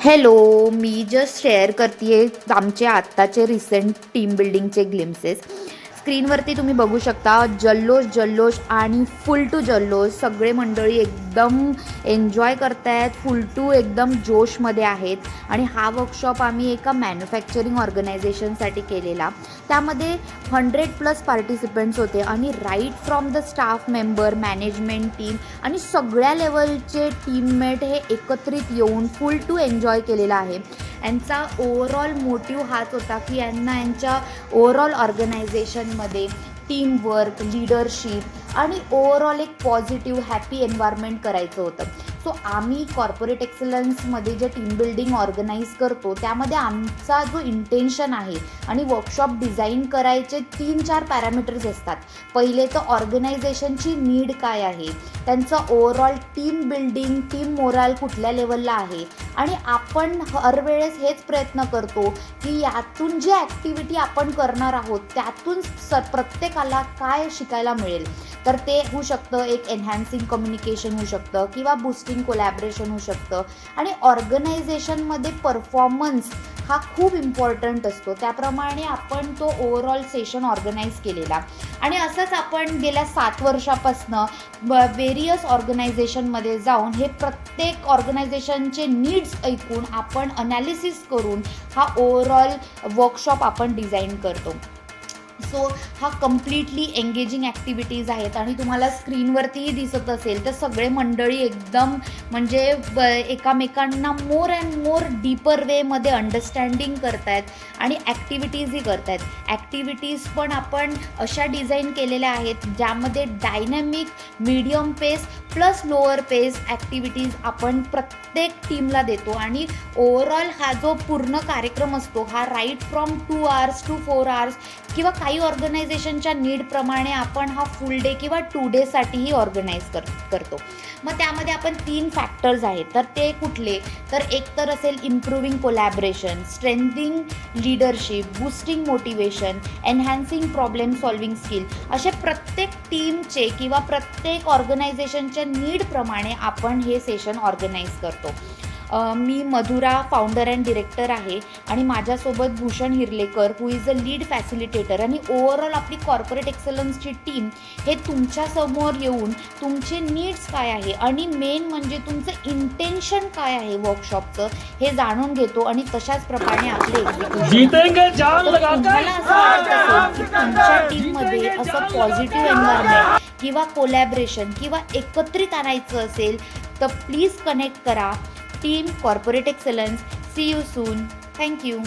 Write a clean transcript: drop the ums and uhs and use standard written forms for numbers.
Hello, मी just share करते आमचे आत्ताचे रिसेंट टीम बिल्डिंगचे ग्लिम्सेस. स्क्रीनवरती तुम्ही बघू शकता जल्लोष जल्लोष आणि फुल टू जल्लोष. सगळे मंडळी एकदम एन्जॉय करतायत, फुल टू एकदम जोशमध्ये आहेत. आणि हा वर्कशॉप आम्ही एका मॅन्युफॅक्चरिंग ऑर्गनायझेशनसाठी केलेला. त्यामध्ये 100+ पार्टिसिपंट्स होते आणि right from the staff member, management team आणि सगळ्या लेवलचे टीममेट हे एकत्रित येऊन फुल टू एन्जॉय केलेला आहे. यांचा ओव्हरऑल मोटिव्ह हाच होता की यांना यांच्या ओव्हरऑल ऑर्गनायझेशनमध्ये टीमवर्क, लीडरशिप आणि ओव्हरऑल एक पॉझिटिव्ह हॅपी एन्व्हायरमेंट करायचं होतं. सो आम्ही कॉर्पोरेट एक्सलन्समध्ये जे टीम बिल्डिंग ऑर्गनाईज करतो त्यामध्ये आमचा जो इंटेन्शन आहे आणि वर्कशॉप डिझाईन करायचे 3-4 पॅरामीटर्स असतात. पहिले तर ऑर्गनायझेशनची नीड काय आहे, त्यांचं overall team building, team morale कुठल्या लेवलला आहे. आणि आपण हर वेळेस हेच प्रयत्न करतो की यातून जी ॲक्टिव्हिटी आपण करणार आहोत त्यातून प्रत्येकाला काय शिकायला मिळेल. तर ते होऊ शकतं एक एन्हॅन्सिंग कम्युनिकेशन होऊ शकतं किंवा बूस्टिंग कोलॅबरेशन होऊ शकतं. आणि ऑर्गनायझेशनमध्ये परफॉर्मन्स हा खूप इम्पॉर्टंट असतो. त्याप्रमाणे आपण तो ओव्हरऑल सेशन ऑर्गनाईज केलेला. आणि असंच आपण गेल्या 7 वर्षापासनं वेरियस ऑर्गनायझेशनमध्ये जाऊन हे प्रत्येक ऑर्गनायझेशनचे नीड्स ऐकून आपण अनालिसिस करून हा ओव्हरऑल वर्कशॉप आपण डिझाईन करतो. सो हा कम्प्लिटली एंगेजिंग ॲक्टिव्हिटीज आहेत. आणि तुम्हाला स्क्रीनवरतीही दिसत असेल तर सगळे मंडळी एकदम म्हणजे एकामेकांना मोर अँड मोर डीपर वेमध्ये अंडरस्टँडिंग करत आहेत आणि ॲक्टिव्हिटीजही करत आहेत. ॲक्टिव्हिटीज पण आपण अशा डिझाईन केलेल्या आहेत ज्यामध्ये डायनॅमिक, मीडियम पेस प्लस लोअर पेस ॲक्टिव्हिटीज आपण प्रत्येक टीमला देतो. आणि ओव्हरऑल हा जो पूर्ण कार्यक्रम असतो हा right from 2 hours to 4 hours किंवा काही ऑर्गनायझेशनच्या नीडप्रमाणे आपण हा फुल डे किंवा 2 डेसाठीही ऑर्गनाईज करतो. मग त्यामध्ये आपण 3 फॅक्टर्स आहेत. तर ते कुठले, तर एक तर असेल improving collaboration, strengthening leadership, boosting motivation, enhancing problem solving skill. असे प्रत्येक टीमचे किंवा प्रत्येक ऑर्गनायझेशनच्या नीडप्रमाणे आपण हे सेशन ऑर्गनाईज करतो. मी मधुरा, फाउंडर अँड डिरेक्टर आहे आणि माझ्यासोबत Bhushan Hirlekar who is a lead facilitator. आणि ओव्हरऑल आपली कॉर्पोरेट एक्सलन्सची टीम हे तुमच्यासमोर येऊन तुमचे नीड्स काय आहे आणि मेन म्हणजे तुमचं इंटेन्शन काय आहे वर्कशॉपचं हे जाणून घेतो आणि तशाच प्रकारे आपले एक्झिक्युशन. तुम्हाला असं वाटत असेल की तुमच्या टीममध्ये असं पॉझिटिव्ह एन्व्हायरमेंट किंवा कोलॅबरेशन किंवा एकत्रित आणायचं असेल तर प्लीज कनेक्ट करा. Team Corporate Excellence. See you soon. Thank you.